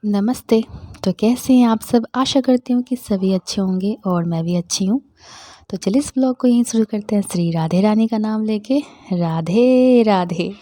नमस्ते। तो कैसे हैं आप सब? आशा करती हूँ कि सभी अच्छे होंगे और मैं भी अच्छी हूँ। तो चलिए इस ब्लॉग को यहीं शुरू करते हैं श्री राधे रानी का नाम लेके। राधे राधे।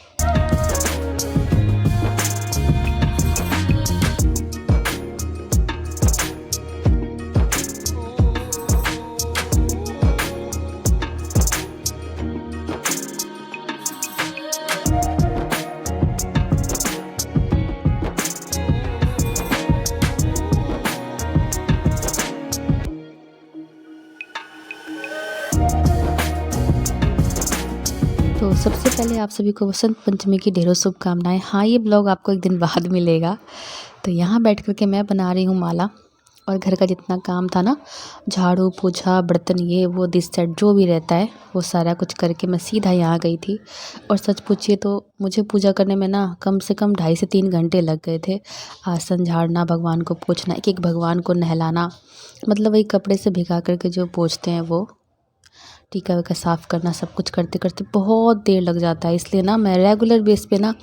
तो सबसे पहले आप सभी को वसंत पंचमी की ढेरों शुभकामनाएं। हाँ, ये ब्लॉग आपको एक दिन बाद मिलेगा। तो यहाँ बैठ कर के मैं बना रही हूँ माला, और घर का जितना काम था ना, झाड़ू पोछा बर्तन ये वो दिस सेट जो भी रहता है, वो सारा कुछ करके मैं सीधा यहाँ गई थी। और सच पूछिए तो मुझे पूजा करने में ना कम से कम 2.5 से 3 घंटे लग गए थे। आसन झाड़ना, भगवान को पोछना, एक एक भगवान को नहलाना, मतलब वही कपड़े से भिगा करके जो पोछते हैं वो, टीका वीका साफ़ करना, सब कुछ करते करते बहुत देर लग जाता है। इसलिए ना मैं रेगुलर बेस पे ना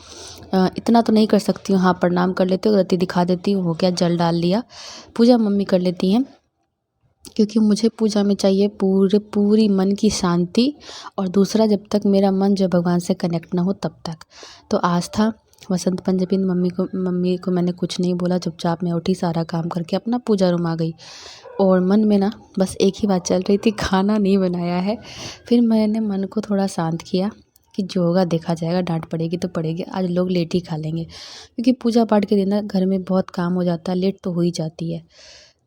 इतना तो नहीं कर सकती हूँ। हाँ, प्रणाम कर लेती हूँ, रत्ती दिखा देती हूँ, हो गया, जल डाल लिया। पूजा मम्मी कर लेती हैं, क्योंकि मुझे पूजा में चाहिए पूरी मन की शांति। और दूसरा, जब तक मेरा मन जो भगवान से कनेक्ट ना हो तब तक। तो आज था वसंत पंचमी। मम्मी को मैंने कुछ नहीं बोला, चुपचाप मैं उठी, सारा काम करके अपना पूजा रूम आ गई। और मन में ना बस एक ही बात चल रही थी, खाना नहीं बनाया है। फिर मैंने मन को थोड़ा शांत किया कि जो होगा देखा जाएगा, डांट पड़ेगी तो पड़ेगी, आज लोग लेट ही खा लेंगे, क्योंकि पूजा पाठ के दिन ना घर में बहुत काम हो जाता है, लेट तो हो ही जाती है।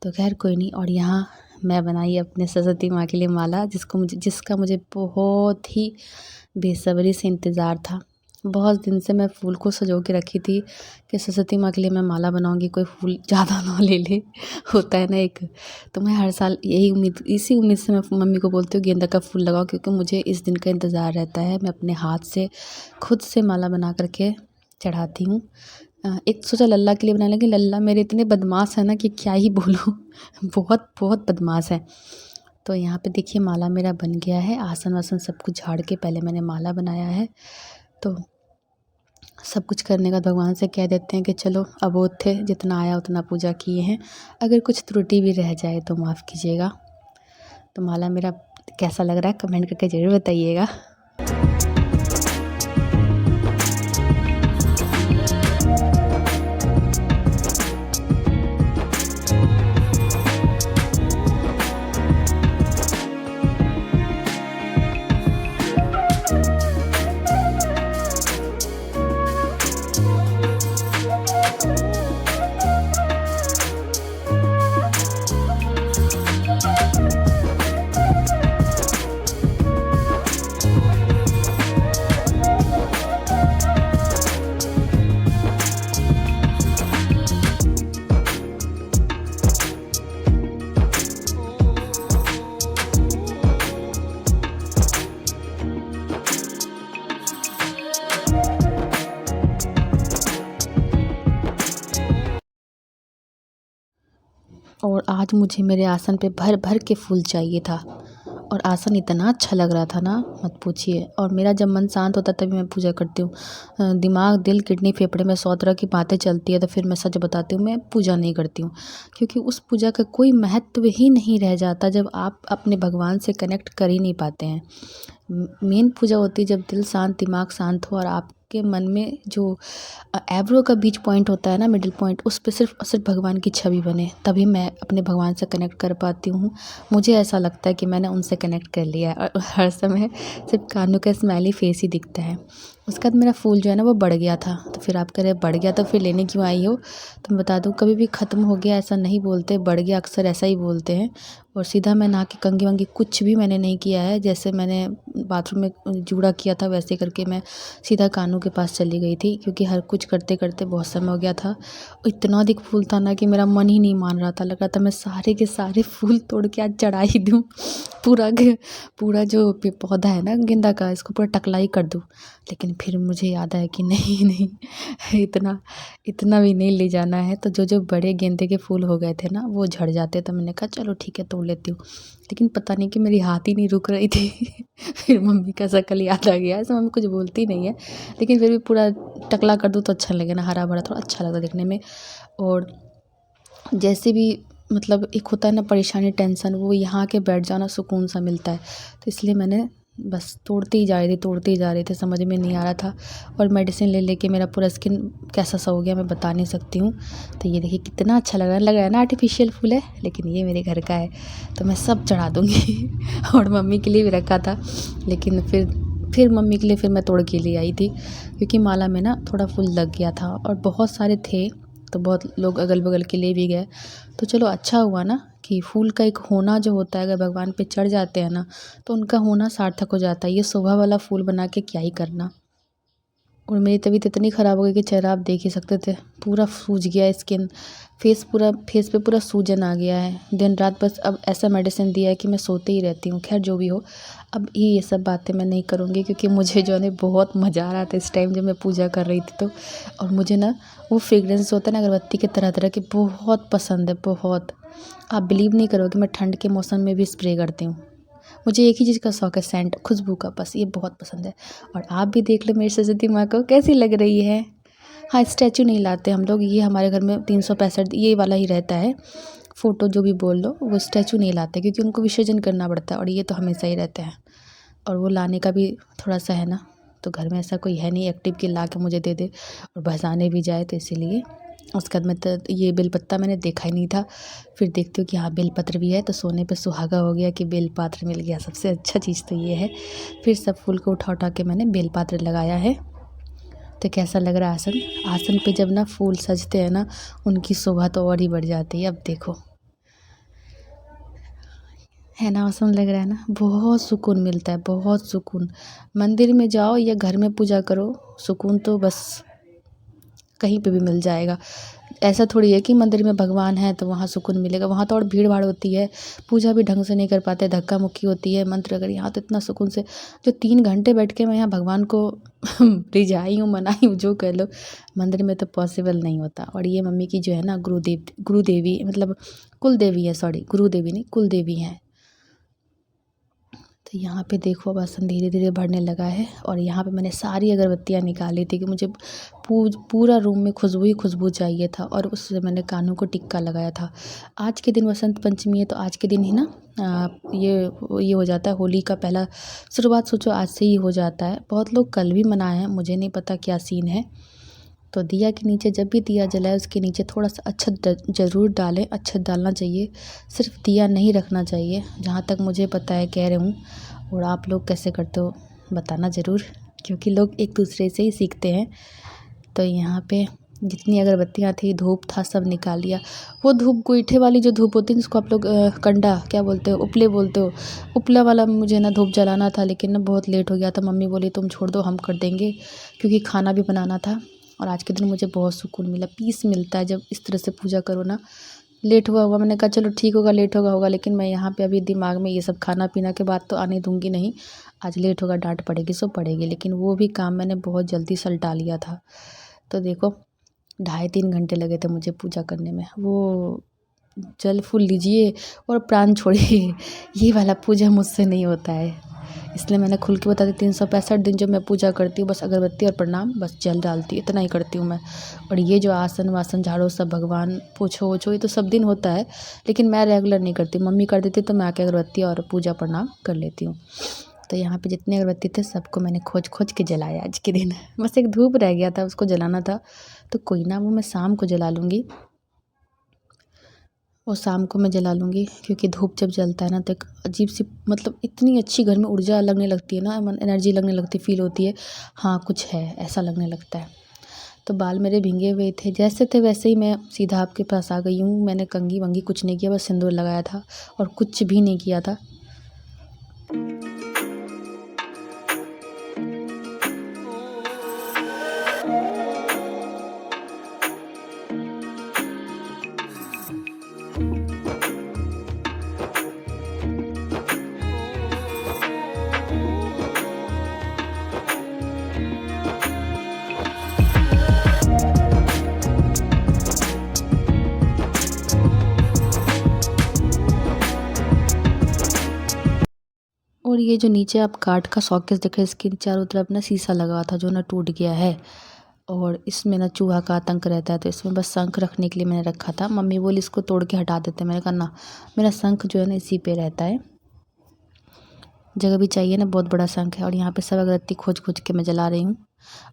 तो खैर कोई नहीं। और यहाँ मैं बनाई अपने सरस्वती माँ के लिए माला, जिसका मुझे बहुत ही बेसब्री से इंतज़ार था। बहुत दिन से मैं फूल को सँजो के रखी थी कि सरस्वती माँ के लिए मैं माला बनाऊँगी, कोई फूल ज़्यादा ना ले ले, होता है ना एक। तो मैं हर साल इसी उम्मीद से मैं मम्मी को बोलती हूँ गेंदा का फूल लगाओ, क्योंकि मुझे इस दिन का इंतज़ार रहता है। मैं अपने हाथ से खुद से माला बना कर के चढ़ाती हूँ। एक सोचा लल्ला के लिए बनाने, लेकिन लल्ला मेरे इतने बदमाश है ना कि क्या ही बोलूँ बहुत बहुत बदमाश है। तो यहाँ पे देखिए माला मेरा बन गया है। आसन वासन सब कुछ झाड़ के पहले मैंने माला बनाया है। तो सब कुछ करने का भगवान से कह देते हैं कि चलो अबोध थे, जितना आया उतना पूजा किए हैं, अगर कुछ त्रुटि भी रह जाए तो माफ़ कीजिएगा। तो माला मेरा कैसा लग रहा है कमेंट करके ज़रूर बताइएगा। और आज मुझे मेरे आसन पे भर भर के फूल चाहिए था, और आसन इतना अच्छा लग रहा था ना, मत पूछिए। और मेरा जब मन शांत होता है तभी मैं पूजा करती हूँ। दिमाग, दिल, किडनी, फेफड़े में 100 तरह की बातें चलती है, तो फिर मैं सच बताती हूँ, मैं पूजा नहीं करती हूँ, क्योंकि उस पूजा का कोई महत्व ही नहीं रह जाता जब आप अपने भगवान से कनेक्ट कर ही नहीं पाते हैं। मेन पूजा होती है जब दिल शांत, दिमाग शांत हो, और आपके मन में जो एब्रो का बीच पॉइंट होता है ना, मिडिल पॉइंट, उस पे सिर्फ सिर्फ भगवान की छवि बने, तभी मैं अपने भगवान से कनेक्ट कर पाती हूँ। मुझे ऐसा लगता है कि मैंने उनसे कनेक्ट कर लिया है, और हर समय सिर्फ कान्हू का स्माइली फेस ही दिखता है। उसके बाद मेरा फूल जो है ना वो बढ़ गया था। तो फिर आप कह रहे बढ़ गया तो फिर लेने क्यों आई हो? तो मैं बता दूँ, कभी भी ख़त्म हो गया ऐसा नहीं बोलते, बढ़ गया अक्सर ऐसा ही बोलते हैं। और सीधा मैं नहा के कंघी वंघी कुछ भी मैंने नहीं किया है, जैसे मैंने बाथरूम में जूड़ा किया था वैसे करके मैं सीधा कान्हू के पास चली गई थी, क्योंकि हर कुछ करते करते बहुत समय हो गया था। इतना अधिक फूल था ना कि मेरा मन ही नहीं मान रहा था, लग रहा था मैं सारे के सारे फूल तोड़ के आज चढ़ा ही दूँ। पूरा जो पौधा है ना गेंदा का, इसको पूरा टकला ही कर दूँ। लेकिन फिर मुझे याद आया कि नहीं नहीं, इतना भी नहीं ले जाना है। तो जो बड़े गेंदे के फूल हो गए थे ना वो झड़ जाते, तो मैंने कहा चलो ठीक है तोड़ लेती हूँ। लेकिन पता नहीं कि मेरी हाथ ही नहीं रुक रही थी। फिर मम्मी का शक्ल याद आ गया। ऐसे मम्मी कुछ बोलती नहीं है, लेकिन फिर भी पूरा टकला कर दूँ तो अच्छा लगे ना, हरा भरा थोड़ा अच्छा लगता दिखने में। और जैसे भी मतलब एक होता है ना परेशानी, टेंशन, वो यहाँ आके बैठ जाना सुकून सा मिलता है। तो इसलिए मैंने बस तोड़ती ही जा रही थी, तोड़ती ही जा रही थी, समझ में नहीं आ रहा था। और मेडिसिन ले लेके मेरा पूरा स्किन कैसा सा हो गया मैं बता नहीं सकती हूँ। तो ये देखिए कितना अच्छा लग रहा है ना, आर्टिफिशियल फूल है लेकिन ये मेरे घर का है, तो मैं सब चढ़ा दूँगी। और मम्मी के लिए भी रखा था, लेकिन फिर मम्मी के लिए फिर मैं तोड़ के ले आई थी, क्योंकि माला में ना थोड़ा फूल लग गया था और बहुत सारे थे, तो बहुत लोग अगल-बगल के ले भी गए। तो चलो अच्छा हुआ ना कि फूल का एक होना जो होता है, अगर भगवान पे चढ़ जाते हैं ना, तो उनका होना सार्थक हो जाता है। ये शोभा वाला फूल बना के क्या ही करना। और मेरी तबीयत इतनी ख़राब हो गई कि चेहरा आप देख ही सकते थे, पूरा सूज गया है स्किन, फेस पे पूरा सूजन आ गया है। दिन रात बस अब ऐसा मेडिसिन दिया है कि मैं सोते ही रहती हूँ। ख़ैर जो भी हो, अब ये सब बातें मैं नहीं करूँगी, क्योंकि मुझे जो है ना बहुत मज़ा आ रहा था इस टाइम जब मैं पूजा कर रही थी तो। और मुझे ना वो फ्रेग्रेंस होता है ना अगरबत्ती के तरह-तरह के, बहुत पसंद है, बहुत। आप बिलीव नहीं करोगे, मैं ठंड के मौसम में भी स्प्रे करती हूँ। मुझे एक ही चीज़ का शौक है, सेंट, खुशबू का, बस ये बहुत पसंद है। और आप भी देख लो मेरी सरस्वती माँ को कैसी लग रही है। हाँ, स्टैचू नहीं लाते हम लोग, ये हमारे घर में 365 ये वाला ही रहता है, फ़ोटो जो भी बोल लो, वो स्टैचू नहीं लाते क्योंकि उनको विसर्जन करना पड़ता है, और ये तो हमेशा ही रहते हैं। और वो लाने का भी थोड़ा-सा है ना, तो घर में ऐसा कोई है नहीं एक्टिव कि ला के मुझे दे दे और भसाने भी जाए, तो इसीलिए। उसके बाद में तो ये बेलपत्ता मैंने देखा ही नहीं था, फिर देखती हूँ कि हाँ बेलपत्र भी है, तो सोने पे सुहागा हो गया कि बेलपात्र मिल गया, सबसे अच्छा चीज़ तो ये है। फिर सब फूल को उठा के मैंने बेलपात्र लगाया है। तो कैसा लग रहा है आसन? आसन पे जब ना फूल सजते हैं ना, उनकी शोभा तो और ही बढ़ जाती है। अब देखो, है ना, औसम लग रहा है ना, बहुत सुकून मिलता है, बहुत सुकून। मंदिर में जाओ या घर में पूजा करो, सुकून तो बस कहीं पे भी मिल जाएगा। ऐसा थोड़ी है कि मंदिर में भगवान है तो वहाँ सुकून मिलेगा, वहाँ तो और भीड़ भाड़ होती है, पूजा भी ढंग से नहीं कर पाते, धक्का मुक्की होती है मंत्र। अगर यहाँ तो इतना सुकून से जो 3 घंटे बैठ के मैं यहाँ भगवान को रिझाई हूँ, मनाई हूँ, जो कह लो, मंदिर में तो पॉसिबल नहीं होता। और ये मम्मी की जो है ना गुरुदेवी, मतलब कुल देवी है, सॉरी गुरु देवी नहीं, कुल देवी हैं। तो यहाँ पे देखो वासन धीरे धीरे बढ़ने लगा है, और यहाँ पे मैंने सारी अगरबत्तियाँ निकाली थी कि मुझे पूरा रूम में खुशबू ही खुशबू चाहिए था, और उससे मैंने कानों को टिक्का लगाया था। आज के दिन वसंत पंचमी है, तो आज के दिन ही ना ये हो जाता है, होली का पहला शुरुआत सोचो आज से ही हो जाता है। बहुत लोग कल भी मनाए हैं, मुझे नहीं पता क्या सीन है। तो दिया के नीचे जब भी दिया जलाए उसके नीचे थोड़ा सा अक्षत ज़रूर डालें, अक्षत डालना चाहिए, सिर्फ दिया नहीं रखना चाहिए, जहाँ तक मुझे पता है कह रही हूँ। और आप लोग कैसे करते हो बताना ज़रूर, क्योंकि लोग एक दूसरे से ही सीखते हैं। तो यहाँ पे जितनी अगरबत्तियाँ थी, धूप था, सब निकाल लिया। वो धूप गोईठे वाली जो धूप होती है जिसको आप लोग कंडा क्या बोलते हो, उपले बोलते हो, उपला वाला मुझे ना धूप जलाना था, लेकिन ना बहुत लेट हो गया था। मम्मी बोली तुम छोड़ दो, हम कर देंगे, क्योंकि खाना भी बनाना था। और आज के दिन मुझे बहुत सुकून मिला, पीस मिलता है जब इस तरह से पूजा करो ना। लेट हुआ मैंने कहा चलो ठीक होगा, लेट होगा, लेकिन मैं यहाँ पे अभी दिमाग में ये सब खाना पीना के बाद तो आने दूंगी नहीं। आज लेट होगा, डांट पड़ेगी सो पड़ेगी, लेकिन वो भी काम मैंने बहुत जल्दी सलटा लिया था। तो देखो 2.5-3 घंटे लगे थे मुझे पूजा करने में। वो जल फूल लीजिए और प्राण छोड़िए, ये वाला पूजा मुझसे नहीं होता है। इसलिए मैंने खुल के बता दी, 365 दिन जो मैं पूजा करती हूँ बस अगरबत्ती और प्रणाम, बस जल डालती, इतना ही करती हूँ मैं। और ये जो आसन वासन झाड़ो सब भगवान पोछो ओछो, ये तो सब दिन होता है, लेकिन मैं रेगुलर नहीं करती। मम्मी कर देती तो मैं आके अगरबत्ती और पूजा प्रणाम कर लेती हूँ। तो यहाँ पे जितने अगरबत्ती थे सबको मैंने खोज खोज के जलाया आज के दिन। बस एक धूप रह गया था, उसको जलाना था, तो कोई ना, वो मैं शाम को जला लूँगी। वो शाम को मैं जला लूँगी, क्योंकि धूप जब जलता है ना तो एक अजीब सी, मतलब इतनी अच्छी घर में ऊर्जा लगने लगती है ना, एनर्जी लगने लगती, फील होती है, हाँ कुछ है ऐसा लगने लगता है। तो बाल मेरे भींगे हुए थे, जैसे थे वैसे ही मैं सीधा आपके पास आ गई हूँ। मैंने कंघी वंगी कुछ नहीं किया, बस सिंदूर लगाया था और कुछ भी नहीं किया था। और ये जो नीचे आप काठ का शोकेस देख रहे हैं, इसके चारों तरफ ना शीशा लगा था जो ना टूट गया है। और इसमें ना चूहा का आतंक रहता है, तो इसमें बस शंख रखने के लिए मैंने रखा था। मम्मी बोली इसको तोड़ के हटा देते, मैंने कहा ना, मेरा शंख जो है ना इसी पे रहता है। जगह भी चाहिए ना, बहुत बड़ा शंख है। और यहाँ पे सब अगरबत्ती खोज खोज के मैं जला रही हूँ।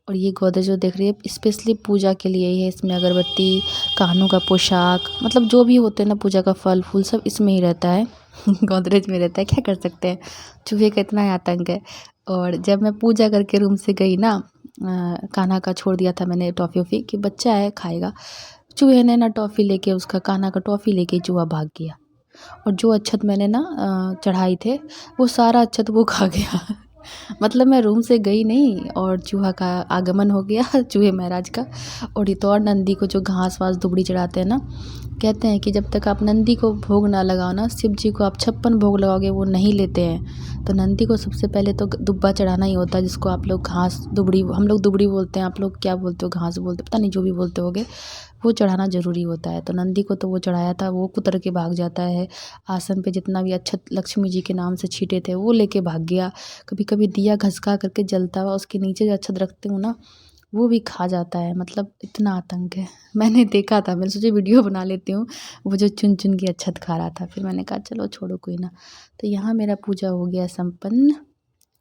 और ये गोदरेज जो देख रही है स्पेशली पूजा के लिए ही है। इसमें अगरबत्ती, कान्हों का पोशाक, मतलब जो भी होते हैं ना पूजा का फल फूल सब इसमें ही रहता है। गोदरेज में रहता है, क्या कर सकते हैं, चूहे का इतना ही आतंक है। और जब मैं पूजा करके रूम से गई ना, कान्हा का छोड़ दिया था मैंने टॉफ़ी वॉफ़ी कि बच्चा है खाएगा। चूहे ने ना टॉफ़ी लेके, उसका कान्हा का टॉफ़ी लेके चूहा भाग गया। और जो अक्षत मैंने ना चढ़ाई थे, वो सारा अक्षत वो खा गया। मतलब मैं रूम से गई नहीं और चूहा का आगमन हो गया, चूहे महाराज का। और ये तो और नंदी को जो घास वास दुबड़ी चढ़ाते हैं ना, कहते हैं कि जब तक आप नंदी को भोग ना लगाओ ना, शिव जी को आप 56 भोग लगाओगे वो नहीं लेते हैं। तो नंदी को सबसे पहले तो दुब्बा चढ़ाना ही होता है, जिसको आप लोग घास दुबड़ी, हम लोग दुबड़ी बोलते हैं, आप लोग क्या बोलते हो, घास बोलते, पता नहीं, जो भी बोलते होगे, वो चढ़ाना ज़रूरी होता है। तो नंदी को तो वो चढ़ाया था, वो कुतर के भाग जाता है। आसन पे जितना भी अक्षत लक्ष्मी जी के नाम से छीटे थे वो लेके भाग गया। कभी कभी दिया घसका करके जलता हुआ उसके नीचे जो अक्षत रखती हूँ ना, वो भी खा जाता है। मतलब इतना आतंक है। मैंने देखा था, मैंने सोचा वीडियो बना लेती हूँ, वो जो चुन चुन के अक्षत खा रहा था। फिर मैंने कहा चलो छोड़ो कोई ना। तो यहाँ मेरा पूजा हो गया संपन्न।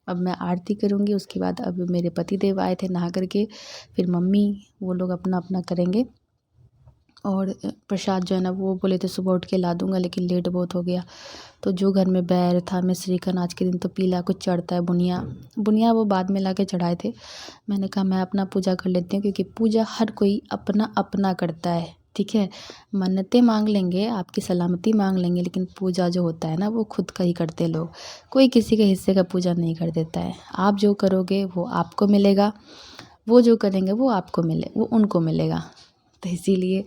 अब मैं आरती करूँगी, उसके बाद अब मेरे पति देव आए थे नहा करके, फिर मम्मी वो लोग अपना अपना करेंगे। और प्रसाद जो है ना वो बोले थे सुबह उठ के ला दूँगा, लेकिन लेट बहुत हो गया। तो जो घर में बैर था, मिश्रीखंड, आज के दिन तो पीला कुछ चढ़ता है, बुनिया बुनिया वो बाद में ला के चढ़ाए थे। मैंने कहा मैं अपना पूजा कर लेती हूँ, क्योंकि पूजा हर कोई अपना अपना करता है, ठीक है। मन्नतें मांग लेंगे, आपकी सलामती मांग लेंगे, लेकिन पूजा जो होता है ना वो खुद का ही करते लोग। कोई किसी के हिस्से का पूजा नहीं कर देता है। आप जो करोगे वो आपको मिलेगा, वो जो करेंगे वो आपको वो उनको मिलेगा। तो इसीलिए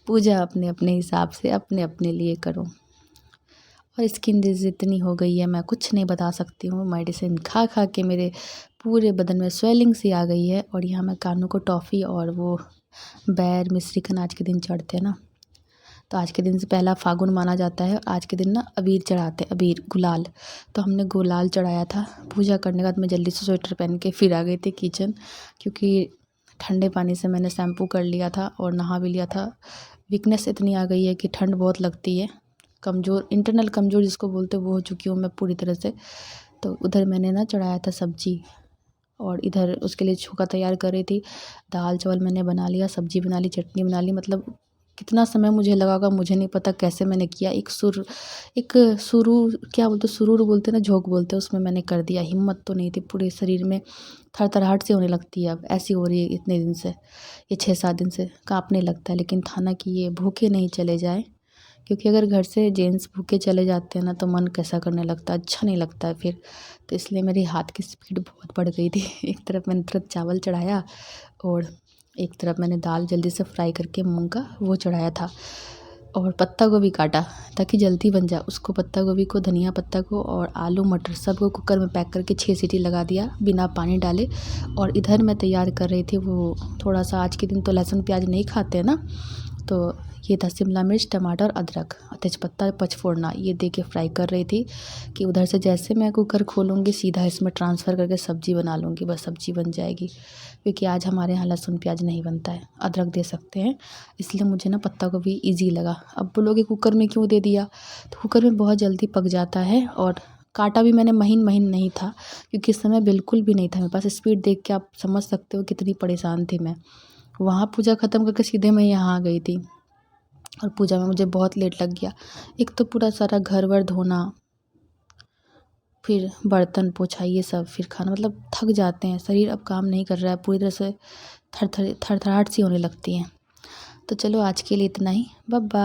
पूजा अपने अपने हिसाब से अपने अपने लिए करो। और स्किन डिजीज़ इतनी हो गई है, मैं कुछ नहीं बता सकती हूँ। मेडिसिन खा खा के मेरे पूरे बदन में स्वेलिंग सी आ गई है। और यहाँ मैं कानों को टॉफ़ी और वो बैर मिश्रीखंड आज के दिन चढ़ते हैं ना, तो आज के दिन से पहला फागुन माना जाता है। आज के दिन ना अबीर चढ़ाते हैं, अबीर गुलाल। तो हमने गुलाल चढ़ाया था। पूजा करने के बाद मैं जल्दी से स्वेटर पहन के फिर आ गई थी किचन, क्योंकि ठंडे पानी से मैंने शैम्पू कर लिया था और नहा भी लिया था। वीकनेस इतनी आ गई है कि ठंड बहुत लगती है। कमज़ोर, इंटरनल कमज़ोर जिसको बोलते हैं वो हो चुकी हूँ मैं पूरी तरह से। तो उधर मैंने ना चढ़ाया था सब्ज़ी, और इधर उसके लिए छोका तैयार कर रही थी। दाल चावल मैंने बना लिया, सब्ज़ी बना ली, चटनी बना ली। मतलब कितना समय मुझे लगा होगा मुझे नहीं पता, कैसे मैंने किया। एक शुरू क्या बोलते, सुरूर बोलते हैं ना, झोंक बोलते हैं, उसमें मैंने कर दिया। हिम्मत तो नहीं थी, पूरे शरीर में थरथराहट सी होने लगती है। अब ऐसी हो रही है इतने दिन से, ये 6-7 दिन से काँपने लगता है। लेकिन था ना कि ये भूखे नहीं चले जाए, क्योंकि अगर घर से जेंट्स भूखे चले जाते हैं ना तो मन कैसा करने लगता है, अच्छा नहीं लगता है फिर। तो इसलिए मेरे हाथ की स्पीड बहुत बढ़ गई थी। एक तरफ मैंने तुरंत चावल चढ़ाया और एक तरफ मैंने दाल जल्दी से फ्राई करके मूंग का वो चढ़ाया था। और पत्ता गोभी काटा ताकि जल्दी बन जाए उसको, पत्ता गोभी को, धनिया पत्ता को और आलू मटर सबको कुकर में पैक करके 6 सीटी लगा दिया बिना पानी डाले। और इधर मैं तैयार कर रही थी वो थोड़ा सा, आज के दिन तो लहसुन प्याज नहीं खाते हैं ना, तो ये था शिमला मिर्च, टमाटर, अदरक, तेज़पत्ता, पचफोड़ना, ये दे के फ्राई कर रही थी कि उधर से जैसे मैं कुकर खोलूँगी सीधा इसमें ट्रांसफ़र करके सब्ज़ी बना लूँगी, बस सब्ज़ी बन जाएगी। क्योंकि आज हमारे यहाँ लहसुन प्याज नहीं बनता है, अदरक दे सकते हैं, इसलिए मुझे ना पत्ता गोभी ईज़ी लगा। अब बोलोगे कुकर में क्यों दे दिया, तो कुकर में बहुत जल्दी पक जाता है। और काटा भी मैंने महीन महीन नहीं था, क्योंकि इस समय बिल्कुल भी नहीं था मेरे पास। स्पीड देख के आप समझ सकते हो कितनी परेशान थी मैं। वहाँ पूजा ख़त्म करके सीधे मैं यहाँ आ गई थी, और पूजा में मुझे बहुत लेट लग गया। एक तो पूरा सारा घर वर धोना, फिर बर्तन पोछा, ये सब, फिर खाना, मतलब थक जाते हैं, शरीर अब काम नहीं कर रहा है, पूरी तरह से थरथराहट सी होने लगती है। तो चलो आज के लिए इतना ही, बाय बाय।